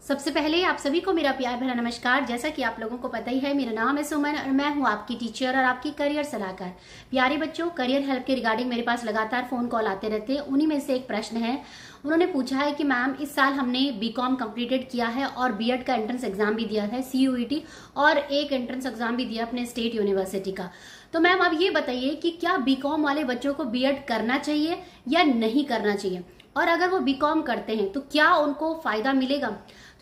सबसे पहले आप सभी को मेरा प्यार भरा नमस्कार। जैसा कि आप लोगों को पता ही है, मेरा नाम है सुमन और मैं हूं आपकी टीचर और आपकी करियर सलाहकार। प्यारे बच्चों, करियर हेल्प के रिगार्डिंग मेरे पास लगातार फोन कॉल आते रहते हैं। उन्हीं में से एक प्रश्न है, उन्होंने पूछा है कि मैम इस साल हमने बीकॉम कंप्लीटेड किया है और बीएड का एंट्रेंस एग्जाम भी दिया है, सीयूईटी, और एक एंट्रेंस एग्जाम भी दिया अपने स्टेट यूनिवर्सिटी का। तो मैम अब ये बताइए कि क्या बीकॉम वाले बच्चों को बीएड करना चाहिए या नहीं करना चाहिए, और अगर वो बीकॉम करते हैं तो क्या उनको फायदा मिलेगा?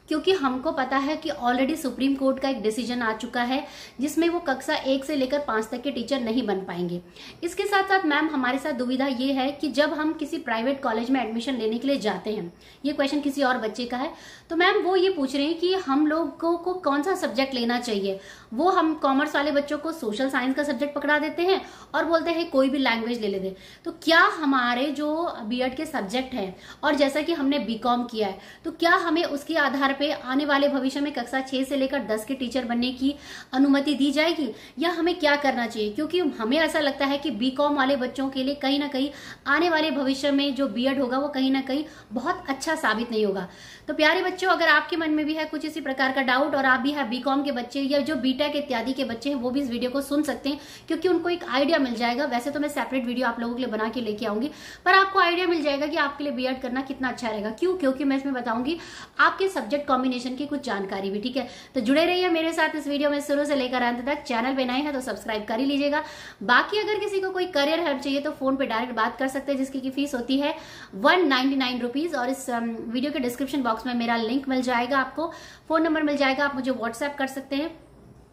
क्योंकि हमको पता है कि ऑलरेडी सुप्रीम कोर्ट का एक डिसीजन आ चुका है जिसमें वो कक्षा 1 से लेकर 5 तक के टीचर नहीं बन पाएंगे। इसके साथ साथ मैम हमारे साथ दुविधा ये है कि जब हम किसी प्राइवेट कॉलेज में एडमिशन लेने के लिए जाते हैं, ये क्वेश्चन किसी और बच्चे का है, तो मैम वो ये पूछ रहे हैं कि हम लोगों को कौन सा सब्जेक्ट लेना चाहिए। वो हम कॉमर्स वाले बच्चों को सोशल साइंस का सब्जेक्ट पकड़ा देते हैं और बोलते हैं कोई भी लैंग्वेज ले लेते। तो क्या हमारे जो बीएड के सब्जेक्ट हैं और जैसा कि हमने बीकॉम किया है, तो क्या हमें उसके आधार पे आने वाले भविष्य में कक्षा 6 से लेकर 10 के टीचर बनने की अनुमति दी जाएगी, या हमें क्या करना चाहिए? क्योंकि हमें ऐसा लगता है कि बीकॉम वाले बच्चों के लिए कहीं ना कहीं आने वाले भविष्य में जो बीएड होगा वो कहीं ना कहीं बहुत अच्छा साबित नहीं होगा। तो प्यारे बच्चों, अगर आपके मन में भी है कुछ इसी प्रकार का डाउट और आप भी है बीकॉम के बच्चे या जो बीटेक इत्यादि के बच्चे हैं, वो भी इस वीडियो को सुन सकते हैं, क्योंकि उनको एक आइडिया मिल जाएगा। वैसे तो मैं सेपरेट वीडियो आप लोगों के लिए बना के लेके आऊंगी, पर आपको आइडिया मिल जाएगा कि आपके लिए बीएड करना कितना अच्छा रहेगा। क्यों? क्योंकि मैं इसमें बताऊंगी आपके सब्जेक्ट कॉम्बिनेशन की कुछ जानकारी भी। ठीक है, तो जुड़े रहिए मेरे साथ इस वीडियो में शुरू से लेकर अंत तक। चैनल पे नए हैं तो सब्सक्राइब कर ही लीजिएगा। बाकी अगर किसी को कोई करियर हेल्प चाहिए तो फोन पे डायरेक्ट बात कर सकते हैं, जिसकी की फीस होती है 199 रुपीज। और इस वीडियो के डिस्क्रिप्शन बॉक्स में मेरा लिंक मिल जाएगा, आपको फोन नंबर मिल जाएगा, आप मुझे व्हाट्सएप कर सकते हैं,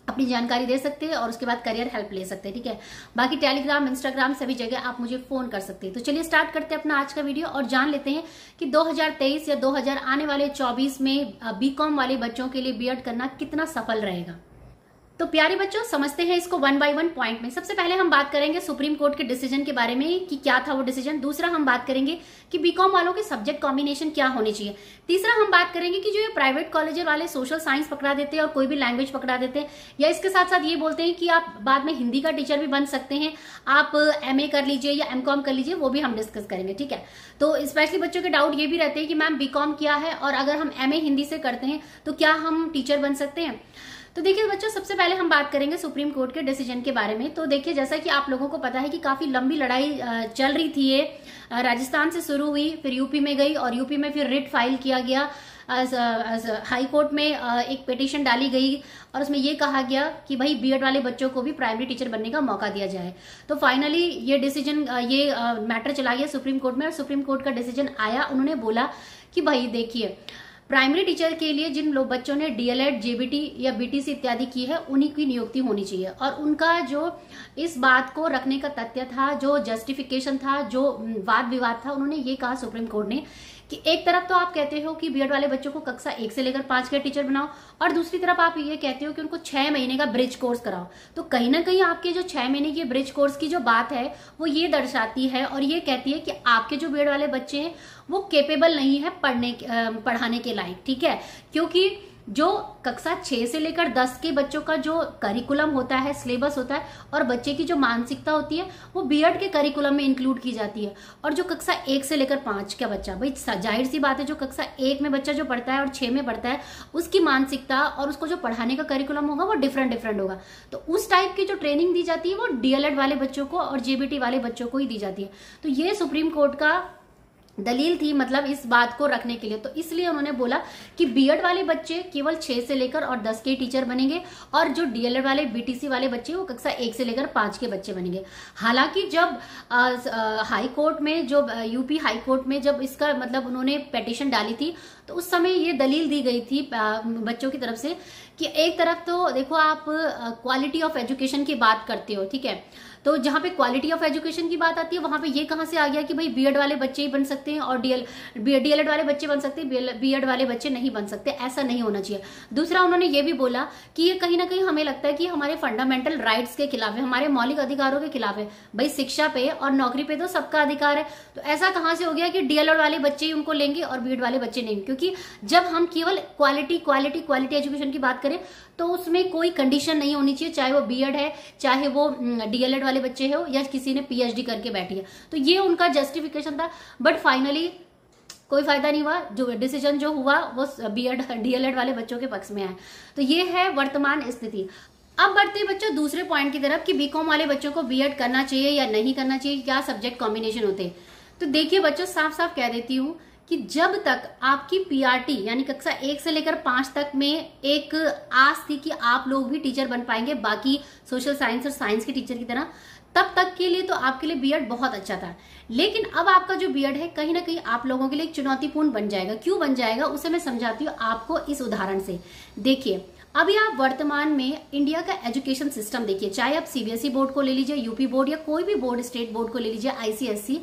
अपनी जानकारी दे सकते हैं और उसके बाद करियर हेल्प ले सकते हैं। ठीक है, बाकी टेलीग्राम, इंस्टाग्राम सभी जगह आप मुझे फोन कर सकते हैं। तो चलिए स्टार्ट करते हैं अपना आज का वीडियो और जान लेते हैं कि 2023 या 2000 आने वाले 24 में बीकॉम वाले बच्चों के लिए बीएड करना कितना सफल रहेगा। तो प्यारे बच्चों, समझते हैं इसको वन बाय वन पॉइंट में। सबसे पहले हम बात करेंगे सुप्रीम कोर्ट के डिसीजन के बारे में कि क्या था वो डिसीजन। दूसरा हम बात करेंगे कि बीकॉम वालों के सब्जेक्ट कॉम्बिनेशन क्या होने चाहिए। तीसरा हम बात करेंगे कि जो ये प्राइवेट कॉलेज वाले सोशल साइंस पकड़ा देते हैं और कोई भी लैंग्वेज पकड़ा देते हैं, या इसके साथ साथ ये बोलते हैं कि आप बाद में हिंदी का टीचर भी बन सकते हैं, आप एमए कर लीजिए या एमकॉम कर लीजिए, वो भी हम डिस्कस करेंगे। ठीक है, तो स्पेशली बच्चों के डाउट ये भी रहते हैं कि मैम बीकॉम किया है और अगर हम एमए हिंदी से करते हैं तो क्या हम टीचर बन सकते हैं? तो देखिए बच्चों, सबसे पहले हम बात करेंगे सुप्रीम कोर्ट के डिसीजन के बारे में। तो देखिए, जैसा कि आप लोगों को पता है कि काफी लंबी लड़ाई चल रही थी। ये राजस्थान से शुरू हुई, फिर यूपी में गई और यूपी में फिर रिट फाइल किया गया। हाई कोर्ट में एक पिटीशन डाली गई और उसमें ये कहा गया कि भाई बीएड वाले बच्चों को भी प्राइमरी टीचर बनने का मौका दिया जाए। तो फाइनली ये डिसीजन, ये मैटर चला गया सुप्रीम कोर्ट में और सुप्रीम कोर्ट का डिसीजन आया। उन्होंने बोला कि भाई देखिए, प्राइमरी टीचर के लिए जिन लोग बच्चों ने डीएलएड, जेबीटी या बीटीसी इत्यादि की है, उन्हीं की नियुक्ति होनी चाहिए। और उनका जो इस बात को रखने का तथ्य था, जो जस्टिफिकेशन था, जो वाद विवाद था, उन्होंने ये कहा सुप्रीम कोर्ट ने कि एक तरफ तो आप कहते हो कि बीएड वाले बच्चों को कक्षा 1 से लेकर 5 के टीचर बनाओ, और दूसरी तरफ आप ये कहते हो कि उनको 6 महीने का ब्रिज कोर्स कराओ। तो कहीं ना कहीं आपके जो 6 महीने की ब्रिज कोर्स की जो बात है वो ये दर्शाती है और ये कहती है कि आपके जो बीएड वाले बच्चे हैं वो केपेबल नहीं है पढ़ाने के लायक। ठीक है, क्योंकि जो कक्षा 6 से लेकर 10 के बच्चों का जो करिकुलम होता है, सिलेबस होता है, और बच्चे की जो मानसिकता होती है वो बीएड के करिकुलम में इंक्लूड की जाती है। और जो कक्षा 1 से लेकर 5 का बच्चा, भाई जाहिर सी बात है, जो कक्षा 1 में बच्चा जो पढ़ता है और 6 में पढ़ता है, उसकी मानसिकता और उसको जो पढ़ाने का करिकुलम होगा वो डिफरेंट होगा। तो उस टाइप की जो ट्रेनिंग दी जाती है वो डीएलएड वाले बच्चों को और जेबीटी वाले बच्चों को ही दी जाती है। तो ये सुप्रीम कोर्ट का दलील थी, मतलब इस बात को रखने के लिए। तो इसलिए उन्होंने बोला कि बीएड वाले बच्चे केवल 6 से लेकर और 10 के टीचर बनेंगे, और जो डीएलएड वाले, बीटीसी वाले बच्चे वो कक्षा 1 से लेकर 5 के बच्चे बनेंगे। हालांकि जब हाई कोर्ट में, जो यूपी हाई कोर्ट में जब इसका मतलब उन्होंने पिटीशन डाली थी, तो उस समय ये दलील दी गई थी बच्चों की तरफ से कि एक तरफ तो देखो आप क्वालिटी ऑफ एजुकेशन की बात करते हो। ठीक है, तो जहां पे क्वालिटी ऑफ एजुकेशन की बात आती है वहां पे ये कहां से आ गया कि भाई बीएड वाले बच्चे ही बन सकते हैं और डीएलएड वाले बच्चे बन सकते हैं, बीएड वाले बच्चे नहीं बन सकते। ऐसा नहीं होना चाहिए। दूसरा, उन्होंने ये भी बोला कि ये कहीं ना कहीं हमें लगता है कि हमारे फंडामेंटल राइट्स के खिलाफ है, हमारे मौलिक अधिकारों के खिलाफ है। भाई शिक्षा पे और नौकरी पे तो सबका अधिकार है, तो ऐसा कहां से हो गया कि डीएलएड वाले बच्चे ही उनको लेंगे और बीएड वाले बच्चे नहीं? क्योंकि जब हम केवल क्वालिटी एजुकेशन की बात करें तो उसमें कोई कंडीशन नहीं होनी चाहिए, चाहे वो बीएड है, चाहे वो डीएलएड वाले बच्चे हो, या किसी ने पीएचडी करके बैठी है। तो ये उनका जस्टिफिकेशन था। बट फाइनली कोई फायदा नहीं हुआ, जो डिसीजन जो हुआ वो बीएड डीएलएड वाले बच्चों के पक्ष में है। तो ये है वर्तमान स्थिति। अब बढ़ते हैं बच्चों दूसरे पॉइंट की तरफ कि बीकॉम वाले बच्चों को बीएड करना चाहिए या नहीं करना चाहिए, क्या सब्जेक्ट कॉम्बिनेशन होते हैं। तो देखिए बच्चों, साफ साफ कह देती हूँ कि जब तक आपकी पीआरटी यानी कक्षा 1 से लेकर 5 तक में एक आस थी कि आप लोग भी टीचर बन पाएंगे बाकी सोशल साइंस और साइंस के टीचर की तरह, तब तक के लिए तो आपके लिए बीएड बहुत अच्छा था। लेकिन अब आपका जो बीएड है कहीं ना कहीं आप लोगों के लिए एक चुनौतीपूर्ण बन जाएगा। क्यों बन जाएगा उसे मैं समझाती हूँ आपको इस उदाहरण से। देखिए, अभी आप वर्तमान में इंडिया का एजुकेशन सिस्टम देखिए, चाहे आप सीबीएसई बोर्ड को ले लीजिए, यूपी बोर्ड या कोई भी बोर्ड, स्टेट बोर्ड को ले लीजिए, आईसीएसई,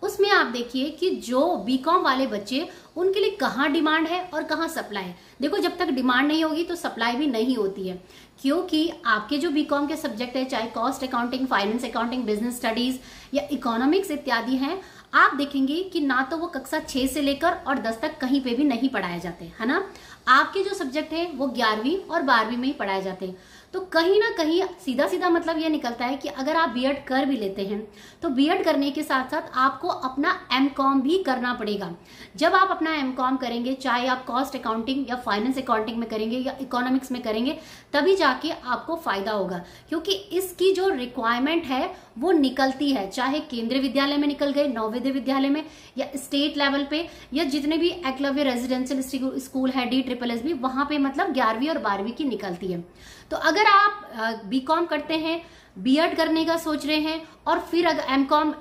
उसमें आप देखिए कि जो बीकॉम वाले बच्चे उनके लिए कहाँ डिमांड है और कहाँ सप्लाई है। देखो, जब तक डिमांड नहीं होगी तो सप्लाई भी नहीं होती है, क्योंकि आपके जो बीकॉम के सब्जेक्ट है, चाहे cost accounting, finance accounting, business studies या इकोनॉमिक्स इत्यादि हैं, आप देखेंगे कि ना तो वो कक्षा 6 से लेकर और 10 तक कहीं पे भी नहीं पढ़ाए जाते, है ना। आपके जो सब्जेक्ट है वो 11वीं और 12वीं में ही पढ़ाए जाते हैं। तो कहीं ना कहीं सीधा सीधा मतलब ये निकलता है कि अगर आप बीएड कर भी लेते हैं तो बीएड करने के साथ साथ आपको अपना एमकॉम भी करना पड़ेगा। जब आप अपना एमकॉम करेंगे, चाहे आप कॉस्ट अकाउंटिंग या फाइनेंस अकाउंटिंग में करेंगे या इकोनॉमिक्स में करेंगे, तभी जाके आपको फायदा होगा, क्योंकि इसकी जो रिक्वायरमेंट है वो निकलती है, चाहे केंद्रीय विद्यालय में निकल गए, नवोदय विद्यालय में, या स्टेट लेवल पे, या जितने भी एकलव्य रेजिडेंशियल स्कूल है, DSSS भी, वहां पे मतलब 11वीं और 12वीं की निकलती है। तो अगर आप बीकॉम करते हैं, बीएड करने का सोच रहे हैं और फिर अगर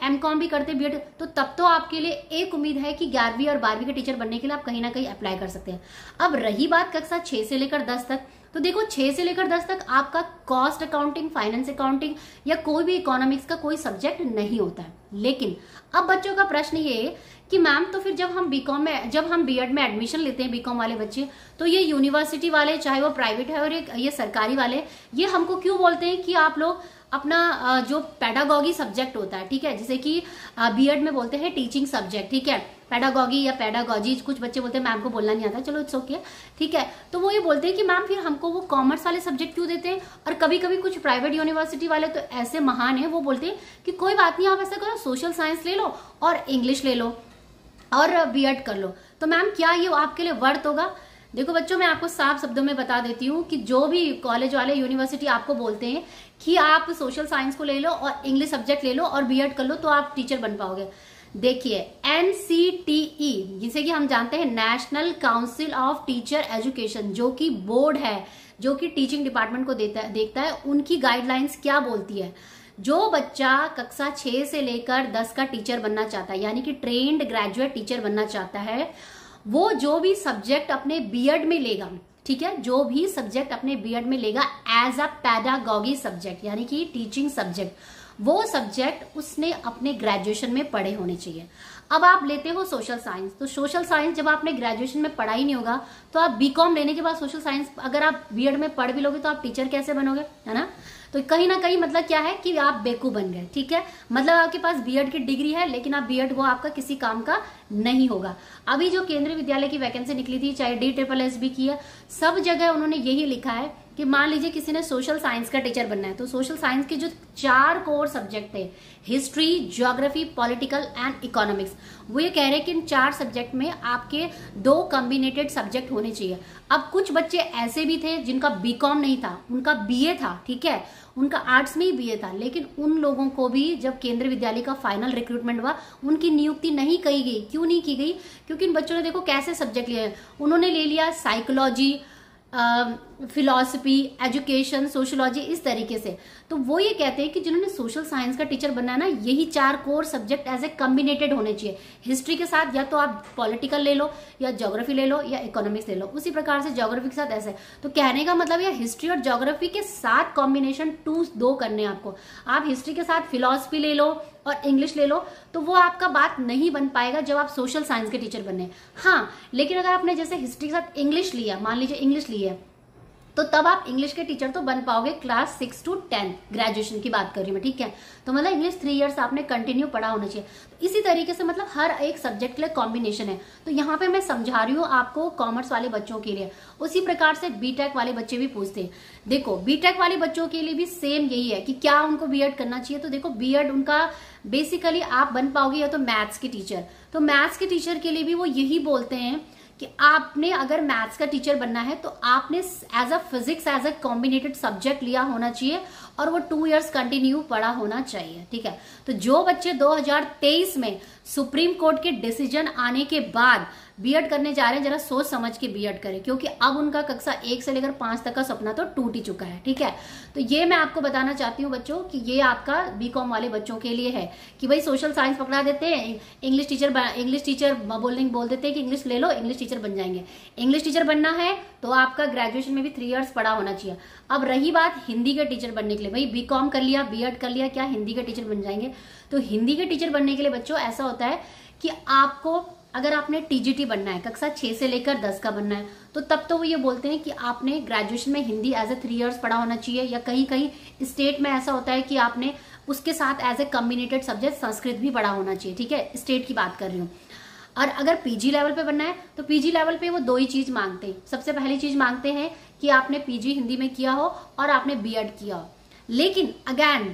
एमकॉम भी करते हैं बीएड, तो तब तो आपके लिए एक उम्मीद है कि 11वीं और 12वीं के टीचर बनने के लिए आप कहीं ना कहीं अप्लाई कर सकते हैं। अब रही बात कक्षा 6 से लेकर 10 तक, तो देखो 6 से लेकर 10 तक आपका कॉस्ट अकाउंटिंग, फाइनेंस अकाउंटिंग या कोई भी इकोनॉमिक्स का कोई सब्जेक्ट नहीं होता है। लेकिन अब बच्चों का प्रश्न ये है कि मैम, तो फिर जब हम बीएड में एडमिशन लेते हैं बीकॉम वाले बच्चे, तो ये यूनिवर्सिटी वाले, चाहे वो प्राइवेट है और ये सरकारी वाले, ये हमको क्यों बोलते हैं कि आप लोग अपना जो पेडागॉगी सब्जेक्ट होता है, ठीक है, जैसे कि बीएड में बोलते हैं टीचिंग सब्जेक्ट, ठीक है, पेडागॉगी या पेडागॉजी, कुछ बच्चे बोलते हैं मैम को बोलना नहीं आता, चलो इट्स ओके, ठीक है। तो वो ये बोलते हैं कि मैम फिर हमको वो कॉमर्स वाले सब्जेक्ट क्यों देते हैं। और कभी कभी कुछ प्राइवेट यूनिवर्सिटी वाले तो ऐसे महान है, वो बोलते हैं कि कोई बात नहीं, आप ऐसा करो, सोशल साइंस ले लो और इंग्लिश ले लो और बीएड कर लो। तो मैम क्या ये आपके लिए वर्थ होगा? देखो बच्चों, मैं आपको साफ शब्दों में बता देती हूँ कि जो भी कॉलेज वाले, यूनिवर्सिटी आपको बोलते हैं कि आप सोशल साइंस को ले लो और इंग्लिश सब्जेक्ट ले लो और बीएड कर लो तो आप टीचर बन पाओगे। देखिए, NCTE, जिसे कि हम जानते हैं national council of teacher education, जो कि बोर्ड है जो कि टीचिंग डिपार्टमेंट को देखता है, उनकी गाइडलाइंस क्या बोलती है। जो बच्चा कक्षा 6 से लेकर 10 का टीचर बनना चाहता है, यानी कि ट्रेन्ड ग्रेजुएट टीचर बनना चाहता है, वो जो भी सब्जेक्ट अपने बीएड में लेगा, ठीक है, जो भी सब्जेक्ट अपने बीएड में लेगा एज अ पेडागॉगी सब्जेक्ट, यानी कि टीचिंग सब्जेक्ट, वो सब्जेक्ट उसने अपने ग्रेजुएशन में पढ़े होने चाहिए। अब आप लेते हो सोशल साइंस, तो सोशल साइंस जब आपने ग्रेजुएशन में पढ़ा ही नहीं होगा, तो आप बीकॉम लेने के बाद सोशल साइंस अगर आप बीएड में पढ़ भी लोगे तो आप टीचर कैसे बनोगे, है ना। तो कहीं ना कहीं मतलब क्या है कि आप बेवकूफ बन गए, ठीक है, मतलब आपके पास बीएड की डिग्री है लेकिन आप बीएड वो आपका किसी काम का नहीं होगा। अभी जो केंद्रीय विद्यालय की वैकेंसी निकली थी, चाहे DSSS भी की है, सब जगह उन्होंने यही लिखा है कि मान लीजिए किसी ने सोशल साइंस का टीचर बनना है, तो सोशल साइंस के जो 4 कोर सब्जेक्ट थे, history, geography, political and economics, वो ये कह रहे हैं कि इन 4 सब्जेक्ट में आपके 2 कॉम्बिनेटेड सब्जेक्ट होने चाहिए। अब कुछ बच्चे ऐसे भी थे जिनका बीकॉम नहीं था, उनका बीए था, ठीक है, उनका आर्ट्स में ही बीए था, लेकिन उन लोगों को भी जब केंद्रीय विद्यालय का फाइनल रिक्रूटमेंट हुआ, उनकी नियुक्ति नहीं की गई। क्यों नहीं की गई? क्योंकि इन बच्चों ने देखो कैसे सब्जेक्ट लिए हैं, उन्होंने ले लिया साइकोलॉजी, फिलॉसफी, एजुकेशन, सोशियोलॉजी, इस तरीके से। तो वो ये कहते हैं कि जिन्होंने सोशल साइंस का टीचर बनना है ना, यही 4 कोर सब्जेक्ट एज ए कम्बिनेटेड होने चाहिए। हिस्ट्री के साथ या तो आप पॉलिटिकल ले लो, या ज्योग्राफी ले लो, या इकोनॉमिक्स ले लो, उसी प्रकार से ज्योग्राफी के साथ ऐसे। तो कहने का मतलब ये हिस्ट्री और ज्योग्राफी के साथ कॉम्बिनेशन 2 करने हैं आपको। आप हिस्ट्री के साथ फिलॉसफी ले लो और इंग्लिश ले लो, तो वो आपका बात नहीं बन पाएगा जब आप सोशल साइंस के टीचर बनने। हाँ, लेकिन अगर आपने जैसे हिस्ट्री के साथ इंग्लिश लिया, मान लीजिए इंग्लिश ली है, तो तब आप इंग्लिश के टीचर तो बन पाओगे क्लास 6 to 10 ग्रेजुएशन की बात कर रही हूँ मैं, ठीक है। तो मतलब इंग्लिश 3 इयर्स आपने कंटिन्यू पढ़ा होना चाहिए। तो इसी तरीके से मतलब हर एक सब्जेक्ट के लिए कॉम्बिनेशन है। तो यहाँ पे मैं समझा रही हूँ आपको कॉमर्स वाले बच्चों के लिए। उसी प्रकार से बीटेक वाले बच्चे भी पूछते हैं। देखो बीटेक वाले बच्चों के लिए भी सेम यही है कि क्या उनको बीएड करना चाहिए। तो देखो बीएड उनका बेसिकली आप बन पाओगे या तो मैथ्स के टीचर। तो मैथ्स के टीचर के लिए भी वो यही बोलते हैं कि आपने अगर मैथ्स का टीचर बनना है तो आपने as a physics as a combinated subject लिया होना चाहिए और वो 2 इयर्स कंटिन्यू पढ़ा होना चाहिए, ठीक है। तो जो बच्चे 2023 में सुप्रीम कोर्ट के डिसीजन आने के बाद बीएड करने जा रहे हैं, जरा सोच समझ के बीएड करें, क्योंकि अब उनका कक्षा 1 से लेकर 5 तक का सपना तो टूट ही चुका है, ठीक है। तो ये मैं आपको बताना चाहती हूँ बच्चों कि ये आपका बीकॉम वाले बच्चों के लिए है कि भाई सोशल साइंस पकड़ा देते हैं, इंग्लिश टीचर बोल देते हैं कि इंग्लिश ले लो, इंग्लिश टीचर बन जाएंगे। इंग्लिश टीचर बनना है तो आपका ग्रेजुएशन में भी 3 इयर्स पढ़ा होना चाहिए। अब रही बात हिंदी के टीचर बनने के लिए, भाई बीकॉम कर लिया, बीएड कर लिया, क्या हिंदी के टीचर बन जाएंगे। तो हिंदी के टीचर बनने के लिए बच्चों ऐसा होता है कि आपको अगर आपने टीजीटी बनना है, कक्षा 6 से लेकर 10 का बनना है, तो तब तो वो ये बोलते हैं कि आपने ग्रेजुएशन में हिंदी एज ए 3 इयर्स पढ़ा होना चाहिए, या कहीं कहीं स्टेट में ऐसा होता है कि आपने उसके साथ एज ए कम्बिनेटेड सब्जेक्ट संस्कृत भी पढ़ा होना चाहिए, ठीक है। स्टेट की बात कर रही हूँ। और अगर पीजी लेवल पे बनना है तो पीजी लेवल पे वो 2 ही चीज मांगते हैं। सबसे पहली चीज मांगते हैं कि आपने पीजी हिंदी में किया हो और आपने बीएड किया हो। लेकिन अगेन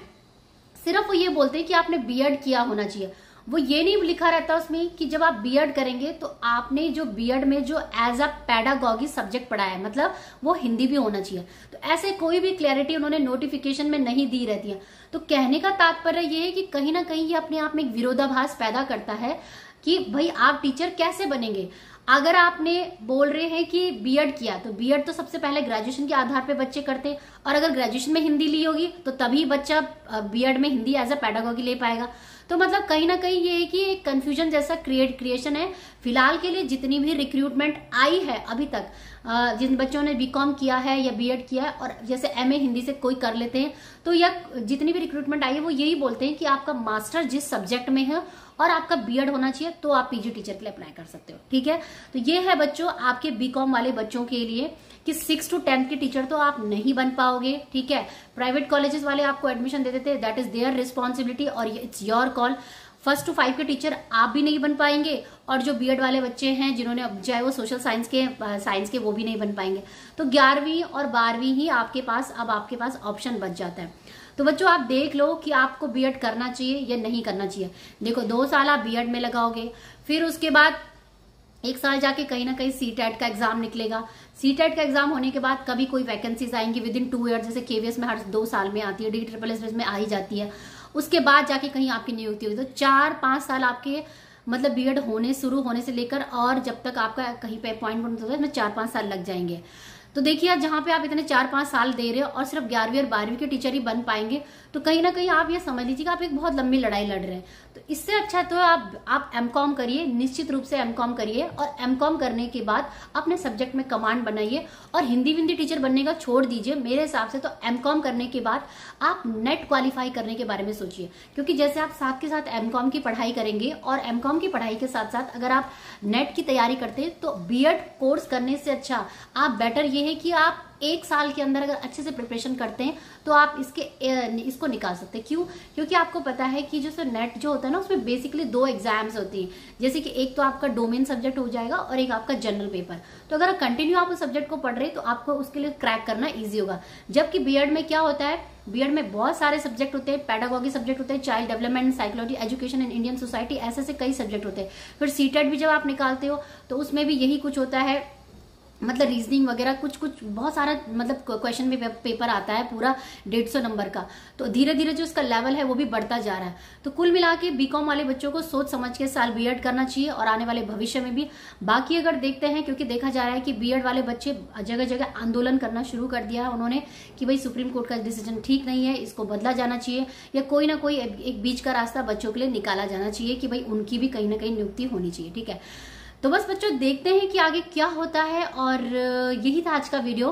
सिर्फ वो ये बोलते हैं कि आपने बीएड किया होना चाहिए। वो ये नहीं लिखा रहता उसमें कि जब आप बीएड करेंगे तो आपने जो बीएड में जो एज अ पेडागॉगी सब्जेक्ट पढ़ा है, मतलब वो हिंदी भी होना चाहिए। तो ऐसे कोई भी क्लैरिटी उन्होंने नोटिफिकेशन में नहीं दी रहती है। तो कहने का तात्पर्य ये है कि कहीं ना कहीं ये अपने आप में एक विरोधाभास पैदा करता है कि भाई आप टीचर कैसे बनेंगे। अगर आपने बोल रहे हैं कि बीएड किया, तो बीएड तो सबसे पहले ग्रेजुएशन के आधार पे बच्चे करते हैं, और अगर ग्रेजुएशन में हिंदी ली होगी तो तभी बच्चा बीएड में हिंदी एज अ पेडागॉगी ले पाएगा। तो मतलब कहीं ना कहीं ये है कि एक कंफ्यूजन जैसा क्रिएशन है। फिलहाल के लिए जितनी भी रिक्रूटमेंट आई है अभी तक, जिन बच्चों ने बीकॉम किया है या बीएड किया है और जैसे एमए हिंदी से कोई कर लेते हैं, तो यह जितनी भी रिक्रूटमेंट आई है वो यही बोलते हैं कि आपका मास्टर जिस सब्जेक्ट में है और आपका बीएड होना चाहिए तो आप पीजी टीचर के लिए अप्लाई कर सकते हो, ठीक है। तो ये है बच्चों आपके बीकॉम वाले बच्चों के लिए कि 6 to 10 के टीचर तो आप नहीं बन पाओगे, ठीक है। प्राइवेट कॉलेजेस वाले आपको एडमिशन दे देते हैं, दैट इज देयर रिस्पॉन्सिबिलिटी और इट्स योर कॉल। 1 to 5 के टीचर आप भी नहीं बन पाएंगे, और जो बीएड वाले बच्चे हैं जिन्होंने चाहे वो सोशल साइंस के वो भी नहीं बन पाएंगे। तो 11वीं और 12वीं ही आपके पास ऑप्शन बच जाता है। तो बच्चों आप देख लो कि आपको बीएड करना चाहिए या नहीं करना चाहिए। देखो 2 साल आप बीएड में लगाओगे, फिर उसके बाद 1 साल जाके कहीं ना कहीं सीटेट का एग्जाम निकलेगा। सीटेट का एग्जाम होने के बाद कभी कोई वैकेंसीज आएंगी विद इन 2 ईयर, जैसे केवीएस में हर 2 साल में आती है, DSSS में आ ही जाती है। उसके बाद जाके कहीं आपकी नियुक्ति हुई, तो 4-5 साल आपके मतलब बीएड शुरू होने से लेकर और जब तक आपका कहीं पे अपॉइंटमेंट होता है इसमें 4-5 साल लग जाएंगे। तो देखिए जहां पे आप इतने 4-5 साल दे रहे हो और सिर्फ 11वीं और 12वीं के टीचर ही बन पाएंगे, तो कहीं ना कहीं आप ये समझ लीजिए कि आप एक बहुत लंबी लड़ाई लड़ रहे हैं। तो इससे अच्छा तो आप एमकॉम करिए, निश्चित रूप से एमकॉम करिए, और एमकॉम करने के बाद अपने सब्जेक्ट में कमांड बनाइए और हिंदी टीचर बनने का छोड़ दीजिए। मेरे हिसाब से तो एमकॉम करने के बाद आप नेट क्वालिफाई करने के बारे में सोचिए, क्योंकि जैसे आप साथ के साथ एमकॉम की पढ़ाई करेंगे और एमकॉम की पढ़ाई के साथ साथ अगर आप नेट की तैयारी करते हैं तो बीएड कोर्स करने से अच्छा आप बेटर ये है कि आप 1 साल के अंदर अगर अच्छे से प्रिपरेशन करते हैं तो आप इसको निकाल सकते हैं। क्यों? क्योंकि आपको पता है कि जो नेट जो होता है ना उसमें बेसिकली 2 एग्जाम्स होती हैं, जैसे कि एक तो आपका डोमेन सब्जेक्ट हो जाएगा और एक आपका जनरल पेपर। तो अगर कंटिन्यू आप उस सब्जेक्ट को पढ़ रहे हैं तो आपको उसके लिए क्रैक करना ईजी होगा। जबकि बीएड में क्या होता है, बीएड में बहुत सारे सब्जेक्ट होते हैं, पेडागॉगी सब्जेक्ट होते हैं, child development, psychology, education in Indian society, ऐसे कई सब्जेक्ट होते हैं। फिर सीटेट भी जब आप निकालते हो तो उसमें भी यही कुछ होता है, मतलब रीजनिंग वगैरह कुछ बहुत सारा मतलब क्वेश्चन में पेपर आता है पूरा 150 नंबर का। तो धीरे धीरे जो इसका लेवल है वो भी बढ़ता जा रहा है। तो कुल मिला के बीकॉम वाले बच्चों को सोच समझ के साल बीएड करना चाहिए और आने वाले भविष्य में भी। बाकी अगर देखते हैं, क्योंकि देखा जा रहा है कि बीएड वाले बच्चे जगह जगह आंदोलन करना शुरू कर दिया है उन्होंने कि भाई सुप्रीम कोर्ट का डिसीजन ठीक नहीं है, इसको बदला जाना चाहिए, या कोई ना कोई एक बीच का रास्ता बच्चों के लिए निकाला जाना चाहिए कि भाई उनकी भी कहीं ना कहीं नियुक्ति होनी चाहिए, ठीक है। तो बस बच्चों देखते हैं कि आगे क्या होता है, और यही था आज का वीडियो।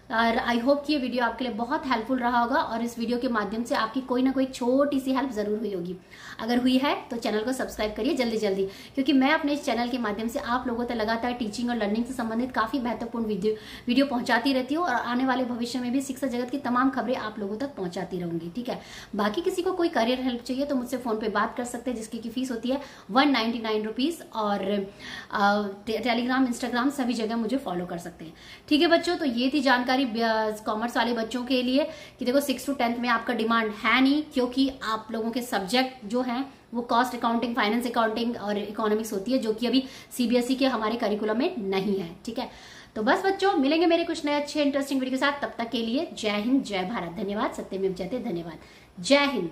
और आई होप कि ये वीडियो आपके लिए बहुत हेल्पफुल रहा होगा और इस वीडियो के माध्यम से आपकी कोई ना कोई छोटी सी हेल्प जरूर हुई होगी। अगर हुई है तो चैनल को सब्सक्राइब करिए जल्दी जल्दी, क्योंकि मैं अपने इस चैनल के माध्यम से आप लोगों तक लगातार टीचिंग और लर्निंग से संबंधित काफी महत्वपूर्ण वीडियो पहुंचाती रहती हूँ और आने वाले भविष्य में भी शिक्षा जगत की तमाम खबरें आप लोगों तक पहुंचाती रहूंगी। ठीक है, बाकी किसी को कोई करियर हेल्प चाहिए तो मुझसे फोन पे बात कर सकते हैं, जिसकी फीस होती है 199 रुपीज और टेलीग्राम इंस्टाग्राम सभी जगह मुझे फॉलो कर सकते हैं। ठीक है बच्चों, तो ये थी जानकारी कॉमर्स वाले बच्चों के लिए कि देखो 6 to 10th में आपका डिमांड है नहीं, क्योंकि आप लोगों के सब्जेक्ट जो हैं वो कॉस्ट अकाउंटिंग, फाइनेंस अकाउंटिंग और इकोनॉमिक्स होती है, जो कि अभी सीबीएसई के हमारे करिकुलम में नहीं है। ठीक है, तो बस बच्चों, मिलेंगे मेरे कुछ नए अच्छे इंटरेस्टिंग वीडियो के साथ। तब तक के लिए जय हिंद, जय भारत, धन्यवाद, सत्यमेव जयते, धन्यवाद, जय हिंद।